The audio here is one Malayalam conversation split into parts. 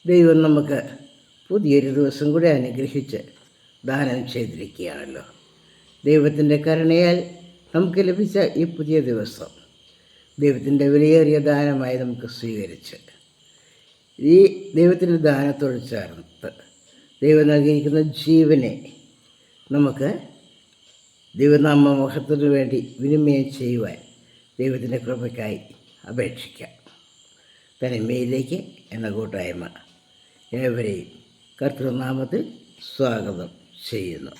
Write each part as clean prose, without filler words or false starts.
ദൈവം നമുക്ക് പുതിയൊരു ദിവസം കൂടി അനുഗ്രഹിച്ച് ദാനം ചെയ്തിരിക്കുകയാണല്ലോ. ദൈവത്തിൻ്റെ കരുണയാൽ നമുക്ക് ലഭിച്ച ഈ പുതിയ ദിവസം ദൈവത്തിൻ്റെ വിലയേറിയ ദാനമായി നമുക്ക് സ്വീകരിച്ച് ഈ ദൈവത്തിൻ്റെ ദാനത്തോട് ചേർത്ത് ദൈവം നൽകിയിരിക്കുന്ന ജീവനെ നമുക്ക് ദൈവനാമ മഹത്വത്തിനു വേണ്ടി വിനിമയം ചെയ്യുവാൻ ദൈവത്തിൻ്റെ കൃപയ്ക്കായി അപേക്ഷിക്കാം. തനിമയിലേക്ക് എന്ന കൂട്ടായ്മ ഏവരെയും കർത്തൃനാമത്തിൽ സ്വാഗതം ചെയ്യുന്നു.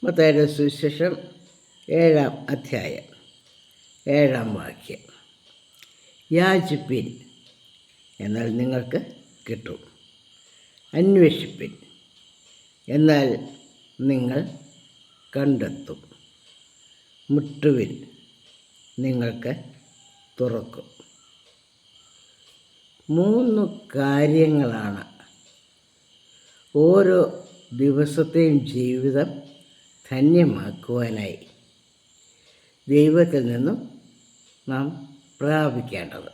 മത്തായിയുടെ സുവിശേഷം 7-ാം അധ്യായം 7-ാം വാക്യം. യാചിപ്പിൻ, എന്നാൽ നിങ്ങൾക്ക് കിട്ടും. അന്വേഷിപ്പിൻ, എന്നാൽ നിങ്ങൾ കണ്ടെത്തും. മുട്ടുവിൻ, നിങ്ങൾക്ക് തുറക്കും. 3 കാര്യങ്ങളാണ് ഓരോ ദിവസത്തെയും ജീവിതം ധന്യമാക്കുവാനായി ദൈവത്തിൽ നിന്നും നാം പ്രാപിക്കേണ്ടത്.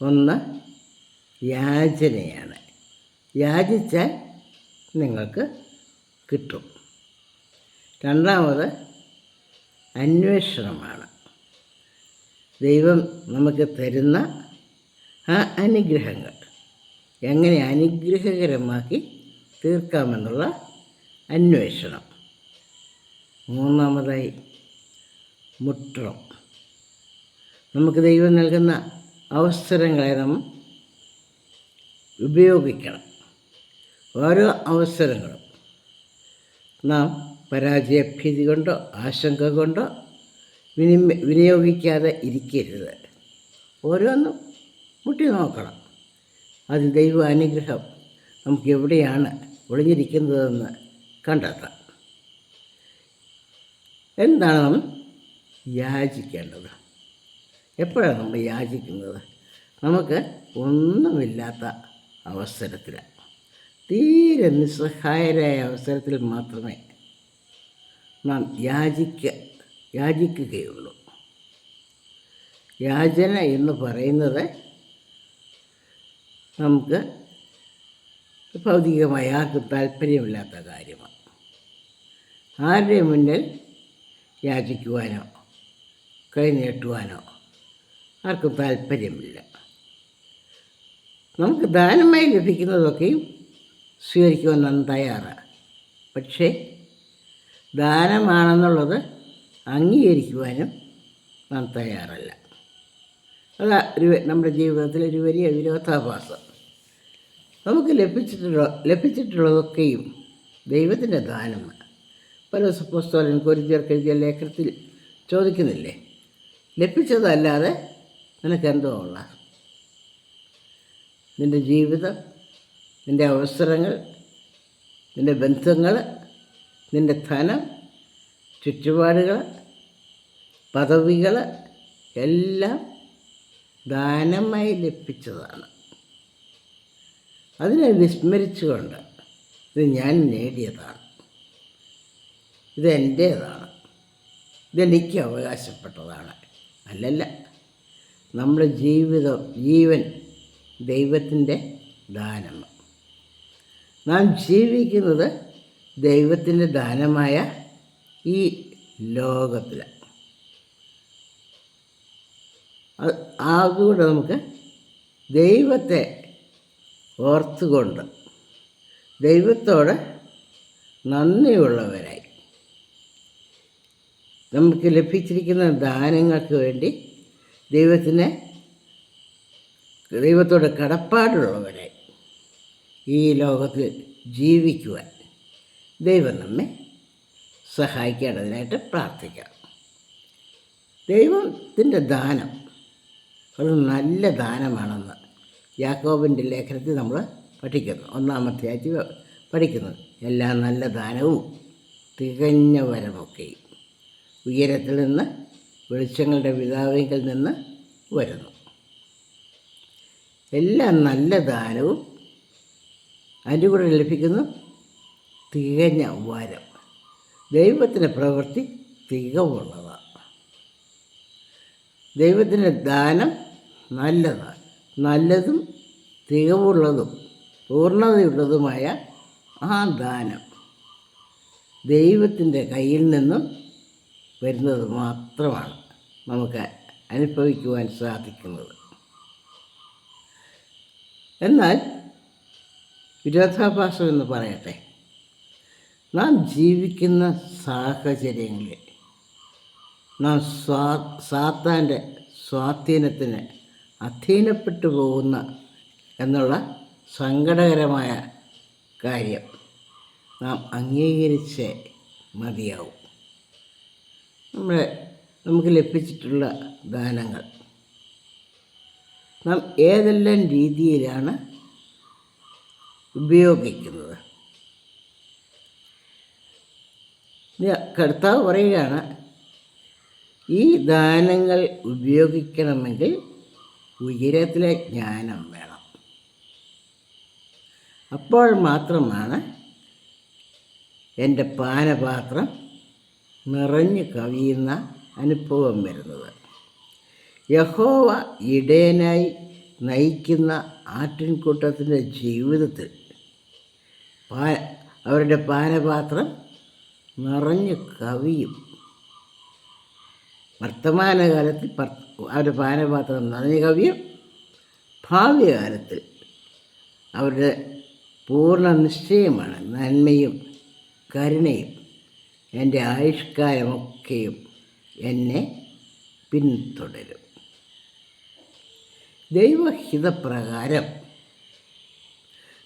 1 യാചനയാണ്. യാചിച്ചാൽ നിങ്ങൾക്ക് കിട്ടും. 2 അന്വേഷണമാണ്. ദൈവം നമുക്ക് തരുന്ന ആ അനുഗ്രഹങ്ങൾ എങ്ങനെ അനുഗ്രഹകരമാക്കി തീർക്കാമെന്നുള്ള അന്വേഷണം. 3 മുട്ടണം. നമുക്ക് ദൈവം നൽകുന്ന അവസരങ്ങളെ നാം ഉപയോഗിക്കണം. ഓരോ അവസരങ്ങളും നാം പരാജയഭീതി കൊണ്ടോ ആശങ്ക കൊണ്ടോ വിനിയോഗിക്കാതെ ഇരിക്കരുത്. ഓരോന്നും മുട്ടി നോക്കണം. അതിൽ ദൈവ അനുഗ്രഹം നമുക്ക് എവിടെയാണ് ഒളിഞ്ഞിരിക്കുന്നതെന്ന് കണ്ടെത്താം. എന്താണ് നാം യാചിക്കേണ്ടത്? എപ്പോഴാണ് നമ്മൾ യാചിക്കുന്നത്? നമുക്ക് ഒന്നുമില്ലാത്ത അവസരത്തിലാണ്, തീരെ നിസ്സഹായരായ അവസരത്തിൽ മാത്രമേ നാം യാചിക്കുകയുള്ളൂ. യാചന എന്ന് പറയുന്നത് നമുക്ക് ഭൗതികമായി ആർക്കും താല്പര്യമില്ലാത്ത കാര്യമാണ്. ആരുടെ മുന്നിൽ യാചിക്കുവാനോ കൈ നീട്ടുവാനോ ആർക്കും താല്പര്യമില്ല. നമുക്ക് ദാനമായി ലഭിക്കുന്നതൊക്കെയും സ്വീകരിക്കുവാൻ നാം തയ്യാറാണ്. പക്ഷേ ദാനമാണെന്നുള്ളത് അംഗീകരിക്കുവാനും നാം തയ്യാറല്ല. അതാ നമ്മുടെ ജീവിതത്തിലൊരു വലിയ വിരോധാഭാസം. നമുക്ക് ലഭിച്ചിട്ടുള്ളതൊക്കെയും ദൈവത്തിൻ്റെ ദാനമാണ്. പൗലോസ് അപ്പോസ്തലൻ കൊരിന്ത്യർക്ക് എഴുതിയ ലേഖനത്തിൽ ചോദിക്കുന്നില്ലേ, ലഭിച്ചതല്ലാതെ നിനക്കെന്തോ ഉള്ള? നിൻ്റെ ജീവിതം, നിൻ്റെ അവസരങ്ങൾ, നിൻ്റെ ബന്ധങ്ങൾ, നിൻ്റെ ധനം, ചുറ്റുപാടുകൾ, പദവികൾ എല്ലാം ദാനമായി ലഭിച്ചതാണ്. അതിനെ വിസ്മരിച്ചുകൊണ്ട് ഇത് ഞാൻ നേടിയതാണ്, ഇതെൻ്റേതാണ്, ഇതെനിക്ക് അവകാശപ്പെട്ടതാണ്. അല്ലല്ല, നമ്മുടെ ജീവൻ ദൈവത്തിൻ്റെ ദാനമാണ്. നാം ജീവിക്കുന്നത് ദൈവത്തിൻ്റെ ദാനമായ ഈ ലോകത്തിലാണ്. അതുകൊണ്ട് നമുക്ക് ദൈവത്തെ ഓർത്തുകൊണ്ട് ദൈവത്തോട് നന്ദിയുള്ളവരായി നമുക്ക് ലഭിച്ചിരിക്കുന്ന ദാനങ്ങൾക്ക് വേണ്ടി ദൈവത്തോട് കടപ്പാടുള്ളവരായി ഈ ലോകത്തിൽ ജീവിക്കുവാൻ ദൈവം നമ്മെ സഹായിക്കേണ്ടതിനായിട്ട് പ്രാർത്ഥിക്കാം. ദൈവത്തിൻ്റെ ദാനം അത് നല്ല ദാനമാണെന്ന് യാക്കോബിൻ്റെ ലേഖനത്തിൽ നമ്മൾ പഠിക്കുന്നു. 1-ാം അധ്യായത്തിൽ പഠിക്കുന്നത് എല്ലാ നല്ല ദാനവും തികഞ്ഞ വരമൊക്കെയും ഉയരത്തിൽ നിന്ന് വെളിച്ചങ്ങളുടെ പിതാവിങ്കിൽ നിന്ന് വരുന്നു. എല്ലാ നല്ല ദാനവും അതിൻ്റെ കൂടെ ലഭിക്കുന്നു തികഞ്ഞ വരം. ദൈവത്തിൻ്റെ പ്രവൃത്തി തികവുള്ളതാണ്. ദൈവത്തിൻ്റെ ദാനം നല്ലതാണ്. നല്ലതും തികവുള്ളതും പൂർണ്ണതയുള്ളതുമായ ആ ദാനം ദൈവത്തിൻ്റെ കയ്യിൽ നിന്നും വരുന്നത് മാത്രമാണ് നമുക്ക് അനുഭവിക്കുവാൻ സാധിക്കുന്നത്. എന്നാൽ വിരോധാഭാസം എന്ന് പറയട്ടെ, നാം ജീവിക്കുന്ന സാഹചര്യങ്ങളിൽ നാം സാത്താൻ്റെ സ്വാധീനത്തിന് അധീനപ്പെട്ടു പോകുന്ന എന്നുള്ള സങ്കടകരമായ കാര്യം നാം അംഗീകരിച്ചേ മതിയാവും. നമുക്ക് ലഭിച്ചിട്ടുള്ള ദാനങ്ങൾ നാം ഏതെല്ലാം രീതിയിലാണ് ഉപയോഗിക്കുന്നത്? കർത്താവ് പറയുകയാണ്, ഈ ദാനങ്ങൾ ഉപയോഗിക്കണമെങ്കിൽ ഉയരത്തിലെ ജ്ഞാനം വേണം. അപ്പോൾ മാത്രമാണ് എൻ്റെ പാനപാത്രം നിറഞ്ഞു കവിയുന്ന അനുഭവം വരുന്നത്. യഹോവ ഇടയനായി നയിക്കുന്ന ആട്ടിൻകൂട്ടത്തിൻ്റെ ജീവിതത്തിൽ അവരുടെ പാനപാത്രം നിറഞ്ഞു കവിയും. വർത്തമാനകാലത്തിൽ അവരുടെ പാനപാത്രം നിറഞ്ഞു കവിയും. ഭാവി കാലത്തിൽ അവരുടെ പൂർണ്ണ നിശ്ചയമാണ് നന്മയും കരുണയും എൻ്റെ ആയുഷ്കാലമൊക്കെയും എന്നെ പിന്തുടരും. ദൈവഹിതപ്രകാരം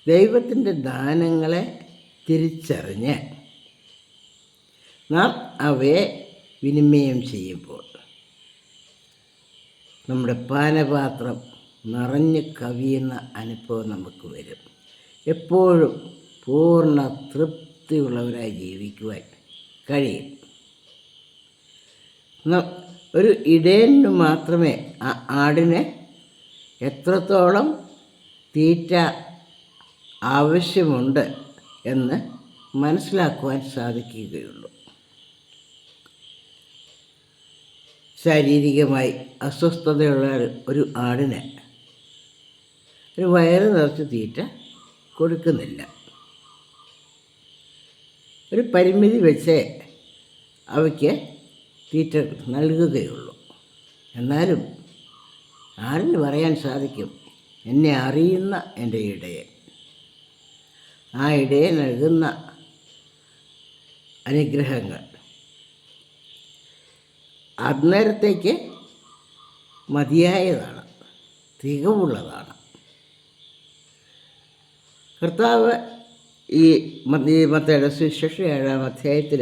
ദൈവത്തിൻ്റെ ദാനങ്ങളെ തിരിച്ചറിഞ്ഞ് നാം അവയെ വിനിമയം ചെയ്യുമ്പോൾ നമ്മുടെ പാനപാത്രം നിറഞ്ഞ് കവിയുന്ന അനുഭവം നമുക്ക് വരും. എപ്പോഴും പൂർണ്ണ തൃപ്തിയുള്ളവരായി ജീവിക്കുവാൻ കഴിയും. ഒരു ഇടയന് മാത്രമേ ആ ആടിന് എത്രത്തോളം തീറ്റ ആവശ്യമുണ്ട് എന്ന് മനസ്സിലാക്കുവാൻ സാധിക്കുകയുള്ളൂ. ശാരീരികമായി അസ്വസ്ഥതയുള്ള ഒരു ആടിന് ഒരു വയറ് നിറച്ച് തീറ്റ കൊടുക്കുന്നില്ല. ഒരു പരിമിതി വെച്ച് അവയ്ക്ക് തീറ്റ നൽകുകയുള്ളൂ. എന്നാലും ആടിന് പറയാൻ സാധിക്കും, എന്നെ അറിയുന്ന എൻ്റെ ഇടയൻ, ആ ഇടയൻ നൽകുന്ന അനുഗ്രഹങ്ങൾ അന്നേരത്തേക്ക് മതിയായതാണ്, തികവുള്ളതാണ്. കർത്താവ് ഈ മത്തായിയുടെ സുവിശേഷം 7-ാം അധ്യായത്തിൽ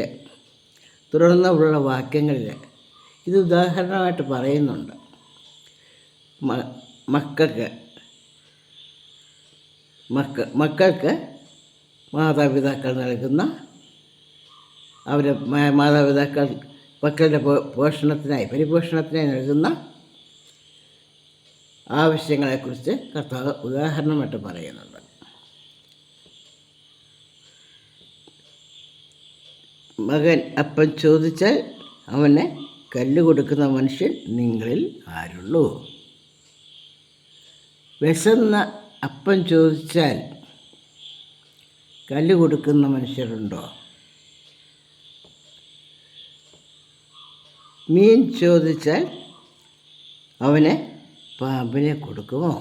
തുടർന്നുള്ള വാക്യങ്ങളിൽ ഇത് ഉദാഹരണമായിട്ട് പറയുന്നുണ്ട്. മക്കൾക്ക് മാതാപിതാക്കൾ നൽകുന്ന അവരെ മാതാപിതാക്കൾ മക്കളുടെ പരിപോഷണത്തിനായി നൽകുന്ന ആവശ്യങ്ങളെക്കുറിച്ച് കർത്താവ് ഉദാഹരണമായിട്ട് പറയുന്നുണ്ട്. മകൻ അപ്പം ചോദിച്ചാൽ അവന് കല്ല് കൊടുക്കുന്ന മനുഷ്യൻ നിങ്ങളിൽ ആരുള്ളൂ? വിശന്ന അപ്പം ചോദിച്ചാൽ കല്ല് കൊടുക്കുന്ന മനുഷ്യരുണ്ടോ? മീൻ ചോദിച്ചാൽ അവന് പാമ്പിനെ കൊടുക്കുമോ?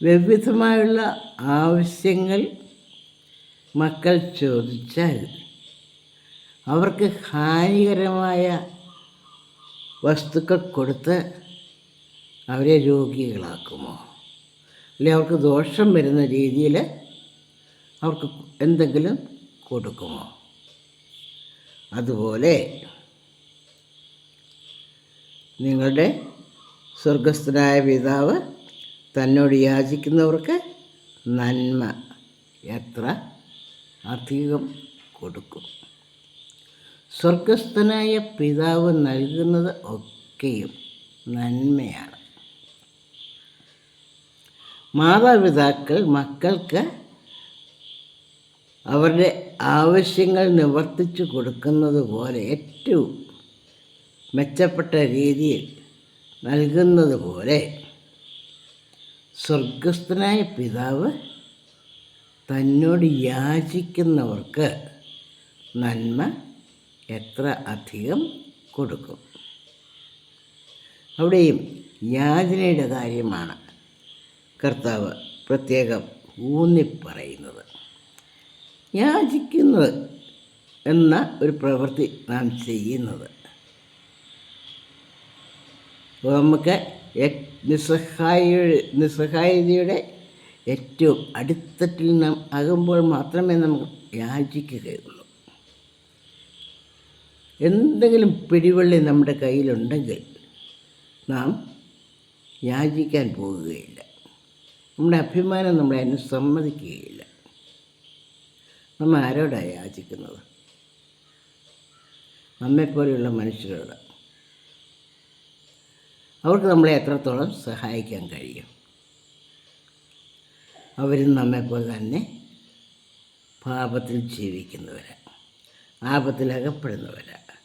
വിവിധമായുള്ള ആവശ്യങ്ങൾ മക്കൾ ചോദിച്ചാൽ അവർക്ക് ഹാനികരമായ വസ്തുക്കൾ കൊടുത്ത് അവരെ രോഗികളാക്കുമോ? അല്ലെങ്കിൽ അവർക്ക് ദോഷം വരുന്ന രീതിയിൽ അവർക്ക് എന്തെങ്കിലും കൊടുക്കുമോ? അതുപോലെ നിങ്ങളുടെ സ്വർഗസ്ഥനായ പിതാവ് തന്നോട് യാചിക്കുന്നവർക്ക് നന്മ എത്ര അധികം കൊടുക്കും. സ്വർഗസ്ഥനായ പിതാവ് നൽകുന്നത് ഒക്കെയും നന്മയാണ്. മാതാപിതാക്കൾ മക്കൾക്ക് അവരുടെ ആവശ്യങ്ങൾ നിവർത്തിച്ചു കൊടുക്കുന്നത് പോലെ ഏറ്റവും മെച്ചപ്പെട്ട രീതിയിൽ നൽകുന്നത് പോലെ സ്വർഗസ്ഥനായ പിതാവ് തന്നോട് യാചിക്കുന്നവർക്ക് നന്മ എത്ര അധികം കൊടുക്കും. അവിടെയും യാചനയുടെ കാര്യമാണ് കർത്താവ് പ്രത്യേകം ഊന്നിപ്പറയുന്നത്. യാചിക്കുന്നത് എന്ന ഒരു പ്രവൃത്തി നാം ചെയ്യുന്നത് നമുക്ക് നിസ്സഹായതയുടെ ഏറ്റവും അടിത്തട്ടിൽ നാം ആകുമ്പോൾ മാത്രമേ നമുക്ക് യാചിക്കുകയുള്ളൂ. എന്തെങ്കിലും പിടിവള്ളി നമ്മുടെ കയ്യിലുണ്ടെങ്കിൽ നാം യാചിക്കാൻ പോകുകയില്ല. നമ്മുടെ അഭിമാനം നമ്മളെ അതിന് സമ്മതിക്കുകയില്ല. നമ്മൾ ആരോടാണ് യാചിക്കുന്നത്? നമ്മെപ്പോലെയുള്ള മനുഷ്യരോട്. അവർക്ക് നമ്മളെ എത്രത്തോളം സഹായിക്കാൻ കഴിയും? അവരും നമ്മെപ്പോലെ തന്നെ പാപത്തിൽ ജീവിക്കുന്നവരാണ്, ആപത്തിൽ അകപ്പെടുന്നവരാണ്,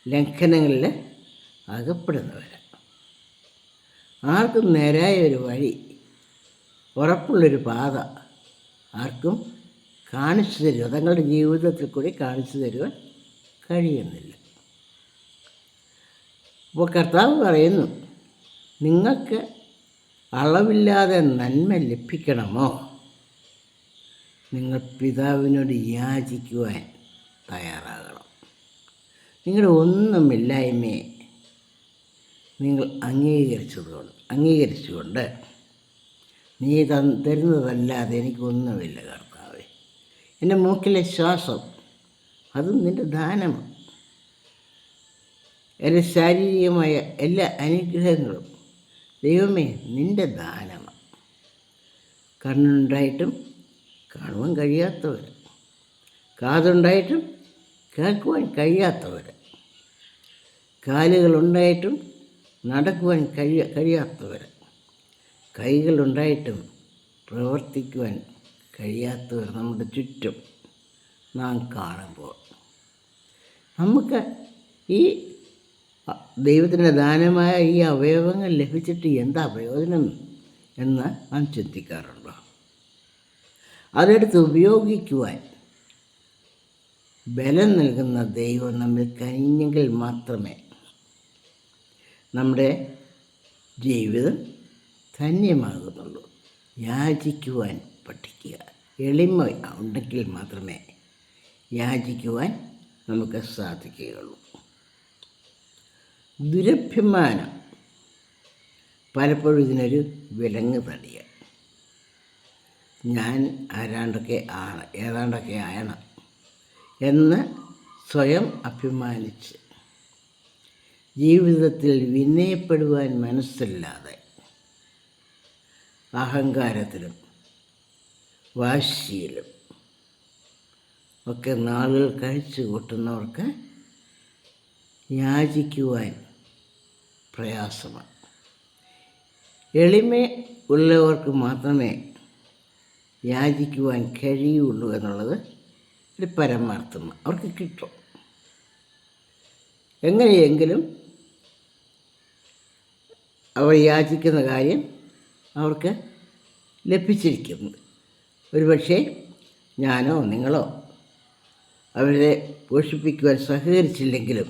ലംഘനങ്ങളിൽ അകപ്പെടുന്നവരാണ്. ആർക്കും നേരായ ഒരു വഴി, ഉറപ്പുള്ളൊരു പാത ആർക്കും കാണിച്ചു തരുക, തങ്ങളുടെ ജീവിതത്തിൽ കൂടി കാണിച്ചു തരുവാൻ കഴിയുന്നില്ല. അപ്പോൾ കർത്താവ് പറയുന്നു, നിങ്ങൾക്ക് അളവില്ലാതെ നന്മ ലഭിക്കണമോ, നിങ്ങൾ പിതാവിനോട് യാചിക്കുവാൻ തയ്യാറാകണം. നിങ്ങളുടെ ഒന്നുമില്ലായ്മയെ നിങ്ങൾ അംഗീകരിച്ചുകൊണ്ട് നീ തരുന്നതല്ലാതെ എനിക്കൊന്നുമില്ല കർത്താവേ, എൻ്റെ മൂക്കിലെ ശ്വാസം അതും നിൻ്റെ ദാനമാണ്, എൻ്റെ ശാരീരികമായ എല്ലാ അനുഗ്രഹങ്ങളും ദൈവമേ നിൻ്റെ ദാനമാണ്. കണ്ണുണ്ടായിട്ടും കാണുവാൻ കഴിയാത്തവർ, കാതുണ്ടായിട്ടും കേൾക്കുവാൻ കഴിയാത്തവർ, കാലുകളുണ്ടായിട്ടും നടക്കുവാൻ കഴിയാത്തവർ, കൈകളുണ്ടായിട്ടും പ്രവർത്തിക്കുവാൻ കഴിയാത്തവർ നമ്മുടെ ചുറ്റും നാം കാണുമ്പോൾ നമുക്ക് ഈ ദൈവത്തിൻ്റെ ദാനമായ ഈ അവയവങ്ങൾ ലഭിച്ചിട്ട് എന്താ പ്രയോജനം എന്ന് നാം ചിന്തിക്കാറുണ്ടോ? അതെടുത്ത് ഉപയോഗിക്കുവാൻ ബലം നൽകുന്ന ദൈവം നമ്മിൽ കഴിഞ്ഞെങ്കിൽ മാത്രമേ നമ്മുടെ ജീവിതം ധന്യമാകുന്നുള്ളൂ. യാചിക്കുവാൻ പഠിക്കുക. എളിമ ഉണ്ടെങ്കിൽ മാത്രമേ യാചിക്കുവാൻ നമുക്ക് സാധിക്കുകയുള്ളൂ. ദുരഭിമാനം പലപ്പോഴും ഇതിനൊരു വിലങ്ങ് തടിയാണ്. ഞാൻ ഏതാണ്ടൊക്കെ ആണ് എന്ന് സ്വയം അഭിമാനിച്ച് ജീവിതത്തിൽ വിനയപ്പെടുവാൻ മനസ്സില്ലാതെ അഹങ്കാരത്തിലും വാശിയിലും ഒക്കെ നാളുകൾ കഴിച്ചു കൂട്ടുന്നവർക്ക് യാചിക്കുവാൻ പ്രയാസമാണ്. എളിമ ഉള്ളവർക്ക് മാത്രമേ യാചിക്കുവാൻ കഴിയുള്ളൂ എന്നുള്ളത് ഒരു പരമാർത്ഥമാണ്. അവർക്ക് കിട്ടും. എങ്ങനെയെങ്കിലും അവർ യാചിക്കുന്ന കാര്യം അവർക്ക് ലഭിച്ചിരിക്കുന്നു. ഒരുപക്ഷെ ഞാനോ നിങ്ങളോ അവരെ പോഷിപ്പിക്കുവാൻ സഹകരിച്ചില്ലെങ്കിലും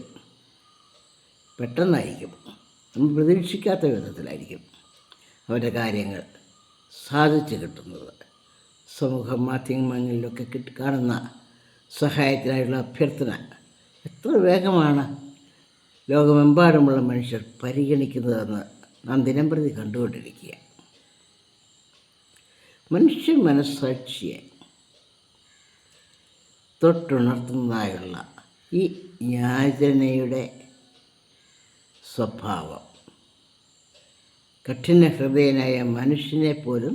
പെട്ടെന്നായിരിക്കും, നമ്മൾ പ്രതീക്ഷിക്കാത്ത വിധത്തിലായിരിക്കും അവരുടെ കാര്യങ്ങൾ സാധിച്ചു കിട്ടുന്നത്. സമൂഹ മാധ്യമങ്ങളിലൊക്കെ കാണുന്ന സഹായത്തിനായുള്ള അഭ്യർത്ഥന എത്ര വേഗമാണ് ലോകമെമ്പാടുമുള്ള മനുഷ്യർ പരിഗണിക്കുന്നതെന്ന് നാം ദിനംപ്രതി കണ്ടുകൊണ്ടിരിക്കുക. മനുഷ്യ മനസ്സാക്ഷിയെ തൊട്ടുണർത്തുന്നതായുള്ള ഈ യാചനയുടെ സ്വഭാവം കഠിന ഹൃദയനായ മനുഷ്യനെ പോലും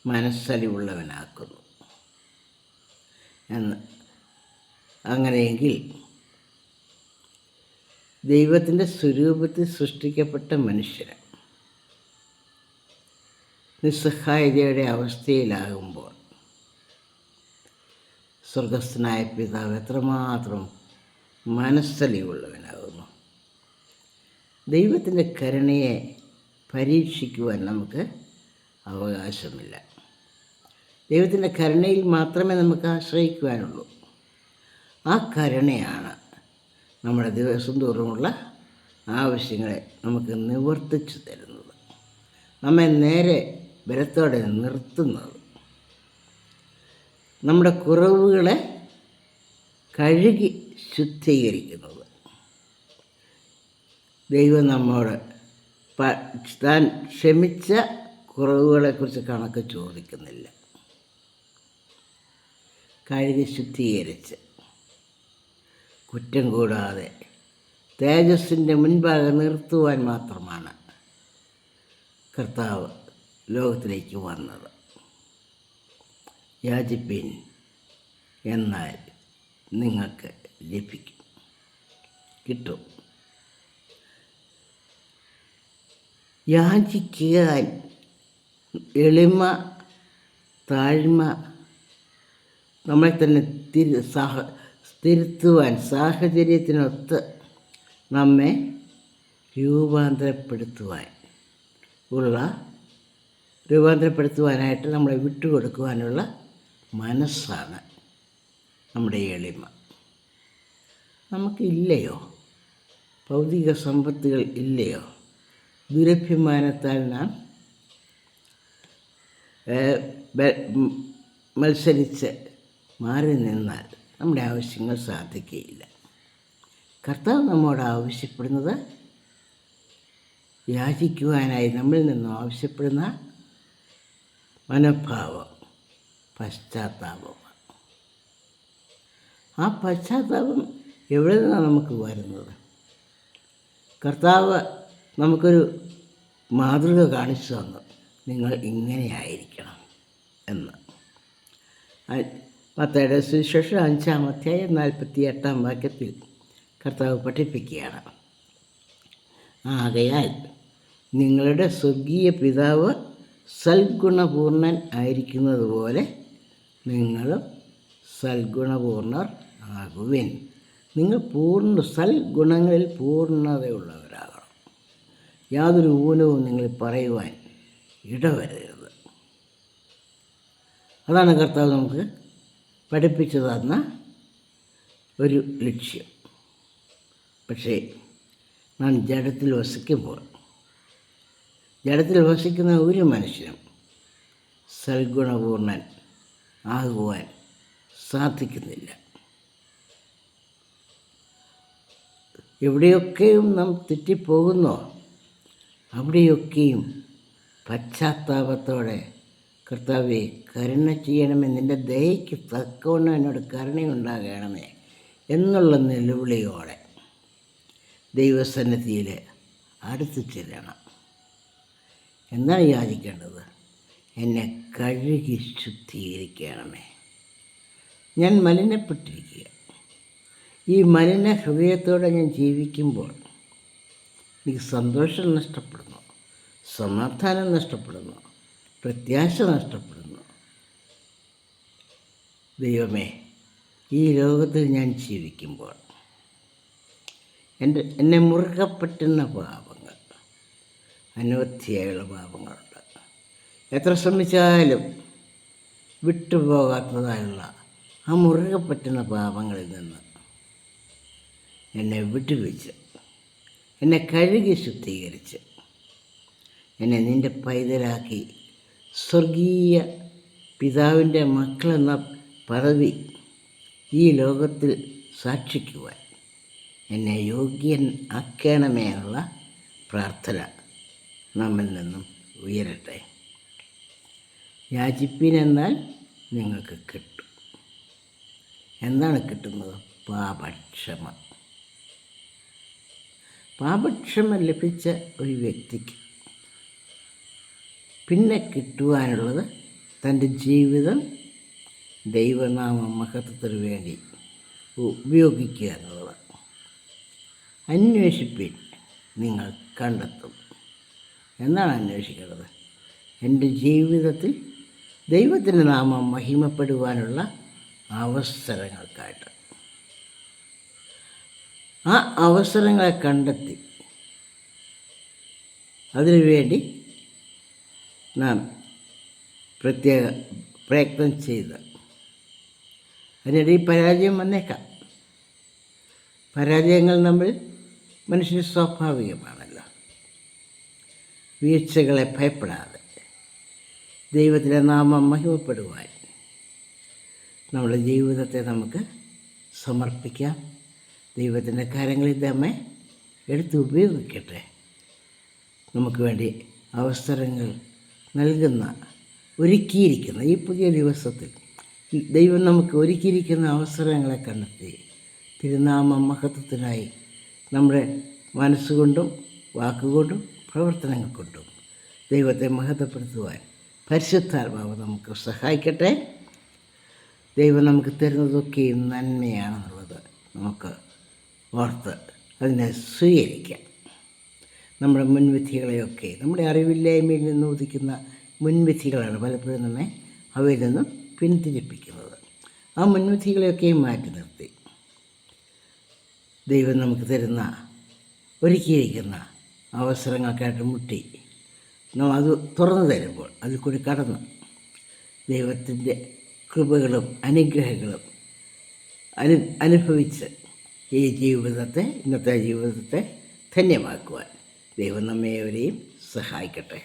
മനസ്സലിവുള്ളവനാക്കുന്നു എന്ന്. അങ്ങനെയെങ്കിൽ ദൈവത്തിൻ്റെ സ്വരൂപത്തിൽ സൃഷ്ടിക്കപ്പെട്ട മനുഷ്യന് നിസ്സഹായതയുടെ അവസ്ഥയിലാകുമ്പോൾ സ്വർഗസ്ഥനായ പിതാവ് എത്രമാത്രം മനസ്സലിവുള്ളവനാകുന്നു. ദൈവത്തിൻ്റെ കരുണയെ പരീക്ഷിക്കുവാൻ നമുക്ക് അവകാശമില്ല. ദൈവത്തിൻ്റെ കരുണയിൽ മാത്രമേ നമുക്ക് ആശ്രയിക്കുവാനുള്ളൂ. ആ കരുണയാണ് നമ്മുടെ ദിവസം തോറുമുള്ള ആവശ്യങ്ങളെ നമുക്ക് നിവർത്തിച്ചു തരുന്നത്, നമ്മെ നേരെ ബലത്തോടെ നിർത്തുന്നത്, നമ്മുടെ കുറവുകളെ കഴുകി ശുദ്ധീകരിക്കുന്നത്. ദൈവം നമ്മോട് താൻ ക്ഷമിച്ച കുറവുകളെക്കുറിച്ച് കണക്ക് ചോദിക്കുന്നില്ല. കഴുകി ശുദ്ധീകരിച്ച് കുറ്റം കൂടാതെ തേജസ്സിൻ്റെ മുൻപാകെ നിർത്തുവാൻ മാത്രമാണ് കർത്താവ് ലോകത്തിലേക്ക് വന്നത്. യാചിപ്പിൻ, എന്നാൽ നിങ്ങൾക്ക് ലഭിക്കും, കിട്ടും. യാചിക്കാൻ എളിമ, താഴ്മ, നമ്മളെ തന്നെ തിരുത്തുവാൻ, സാഹചര്യത്തിനൊത്ത് നമ്മെ രൂപാന്തരപ്പെടുത്തുവാനായിട്ട് നമ്മളെ വിട്ടുകൊടുക്കുവാനുള്ള മനസ്സാണ് നമ്മുടെ എളിമ. നമുക്കില്ലയോ? ഭൗതിക സമ്പത്തുകൾ ഇല്ലയോ? ദുരഭിമാനത്താൽ നാം മത്സരിച്ച് മാറി നിന്നാൽ നമ്മുടെ ആവശ്യങ്ങൾ സാധിക്കുകയില്ല. കർത്താവ് നമ്മോട് ആവശ്യപ്പെടുന്നത് യാചിക്കുവാനായി നമ്മിൽ നിന്നും ആവശ്യപ്പെടുന്ന മനോഭാവം, പശ്ചാത്താപമാണ്. ആ പശ്ചാത്താപം എവിടെ നിന്നാണ് നമുക്ക് വരുന്നത്? കർത്താവ് നമുക്കൊരു മാതൃക കാണിച്ചു തന്നു, നിങ്ങൾ ഇങ്ങനെയായിരിക്കണം എന്ന്. മത്തായിയുടെ സുവിശേഷം 5-ാം അധ്യായം 48-ാം വാക്യത്തിൽ കർത്താവ് പഠിപ്പിക്കുകയാണ്. ആകയാൽ നിങ്ങളുടെ സ്വർഗീയ പിതാവ് സൽഗുണപൂർണൻ ആയിരിക്കുന്നത് പോലെ നിങ്ങളും സൽഗുണപൂർണർ ആകുവിൻ. നിങ്ങൾ സൽഗുണങ്ങളിൽ പൂർണ്ണതയുള്ളവരാകണം. യാതൊരു ഊനവും നിങ്ങൾ പറയുവാൻ ഇടവരരുത്. അതാണ് കർത്താവ് നമുക്ക് പഠിപ്പിച്ചു തന്ന ഒരു ലക്ഷ്യം. പക്ഷേ നാം ജഡത്തിൽ വസിക്കുന്ന ഒരു മനുഷ്യനും സൽഗുണപൂർണൻ ആകുവാൻ സാധിക്കുന്നില്ല. എവിടെയൊക്കെയും നാം തെറ്റിപ്പോകുന്നോ അവിടെയൊക്കെയും പശ്ചാത്താപത്തോടെ കർത്താവേ കരുണ ചെയ്യണമേ, നിൻ്റെ ദയയ്ക്ക് തക്കവണ്ണം എന്നോട് കരുണയുണ്ടാകണമേ എന്നുള്ള നിലവിളിയോടെ ദൈവസന്നിധിയിൽ അടുത്ത് ചെല്ലണം. എന്താണ് യാചിക്കേണ്ടത്? എന്നെ കഴുകി ശുദ്ധീകരിക്കണമേ. ഞാൻ മലിനപ്പെട്ടിരിക്കുക. ഈ മലിന ഹൃദയത്തോടെ ഞാൻ ജീവിക്കുമ്പോൾ എനിക്ക് സന്തോഷം നഷ്ടപ്പെടുന്നു, സമാധാനം നഷ്ടപ്പെടുന്നു, പ്രത്യാശ നഷ്ടപ്പെടുന്നു. ദൈവമേ, ഈ ലോകത്തിൽ ഞാൻ ജീവിക്കുമ്പോൾ എന്നെ മുറുകെ പറ്റുന്ന പാപങ്ങൾ, അനവധിയായുള്ള പാപങ്ങളുണ്ട്. എത്ര ശ്രമിച്ചാലും വിട്ടുപോകാത്തതായുള്ള ആ മുറുകെ പറ്റുന്ന പാപങ്ങളിൽ നിന്ന് എന്നെ വിട്ടുവെച്ച്, എന്നെ കഴുകി ശുദ്ധീകരിച്ച്, എന്നെ നിൻ്റെ പൈതലാക്കി സ്വർഗീയ പിതാവിൻ്റെ മക്കളെന്ന പദവി ഈ ലോകത്തിൽ സാക്ഷിക്കുവാൻ എന്നെ യോഗ്യൻ ആക്കണമേ എന്നുള്ള പ്രാർത്ഥന നമ്മിൽ നിന്നും ഉയരട്ടെ. യാചിപ്പിനെന്നാൽ നിങ്ങൾക്ക് കിട്ടും. എന്താണ് കിട്ടുന്നത്? പാപക്ഷമ. പാപക്ഷമ ലഭിച്ച ഒരു വ്യക്തിക്ക് പിന്നെ കിട്ടുവാനുള്ളത് തൻ്റെ ജീവിതം ദൈവനാമ മഹത്വത്തിന് വേണ്ടി ഉപയോഗിക്കുക എന്നുള്ളതാണ്. അന്വേഷിപ്പിൻ, നിങ്ങൾ കണ്ടെത്തും. എന്നാണ് അന്വേഷിക്കേണ്ടത്? എൻ്റെ ജീവിതത്തിൽ ദൈവത്തിൻ്റെ നാമം മഹിമപ്പെടുവാനുള്ള അവസരങ്ങൾക്കായിട്ട്. ആ അവസരങ്ങളെ കണ്ടെത്തി അതിനുവേണ്ടി നാം പ്രത്യേക പ്രയത്നം ചെയ്ത് അതിനിടയിൽ പരാജയം വന്നേക്കാം. പരാജയങ്ങൾ നമ്മൾ മനുഷ്യന് സ്വാഭാവികമാണല്ലോ. വീഴ്ചകളെ ഭയപ്പെടാതെ ദൈവത്തിൻ്റെ നാമം മഹിമപ്പെടുവാൻ നമ്മുടെ ജീവിതത്തെ നമുക്ക് സമർപ്പിക്കാം. ദൈവത്തിൻ്റെ കാര്യങ്ങളിൽ നമ്മെ എടുത്ത് ഉപയോഗിക്കട്ടെ. നമുക്ക് വേണ്ടി അവസരങ്ങൾ നൽകുന്ന ഒരുക്കിയിരിക്കുന്ന ഈ പുതിയ ദിവസത്തിൽ ദൈവം നമുക്ക് ഒരുക്കിയിരിക്കുന്ന അവസരങ്ങളെ കണ്ടെത്തി തിരുനാമ മഹത്വത്തിനായി നമ്മുടെ മനസ്സുകൊണ്ടും വാക്കുകൊണ്ടും പ്രവർത്തനങ്ങൾ കൊണ്ടും ദൈവത്തെ മഹത്വപ്പെടുത്തുവാൻ പരിശുദ്ധാത്മാവ് നമുക്ക് സഹായിക്കട്ടെ. ദൈവം നമുക്ക് തരുന്നതൊക്കെയും നന്മയാണെന്നുള്ളത് നമുക്ക് ഓർത്ത് അതിനെ സ്വീകരിക്കാം. നമ്മുടെ മുൻവിധികളെയൊക്കെ നമ്മുടെ അറിവില്ലായ്മയിൽ നിന്ന് ഉദിക്കുന്ന മുൻവിധികളാണ് പലപ്പോഴും നമ്മെ അവയിൽ നിന്നും പിന്തിരിപ്പിക്കുന്നത്. ആ മുൻവിധികളെയൊക്കെയും മാറ്റി നിർത്തി ദൈവം നമുക്ക് തരുന്ന ഒരുക്കിയിരിക്കുന്ന അവസരങ്ങൾക്കായിട്ട് മുട്ടി നാം അത് തുറന്നു തരുമ്പോൾ അതിൽ കൂടി കടന്ന് ദൈവത്തിൻ്റെ കൃപകളും അനുഗ്രഹങ്ങളും അനുഭവിച്ച് ഈ ഇന്നത്തെ ജീവിതത്തെ ധന്യമാക്കുവാൻ ദൈവം നമ്മെവരെയും സഹായിക്കട്ടെ.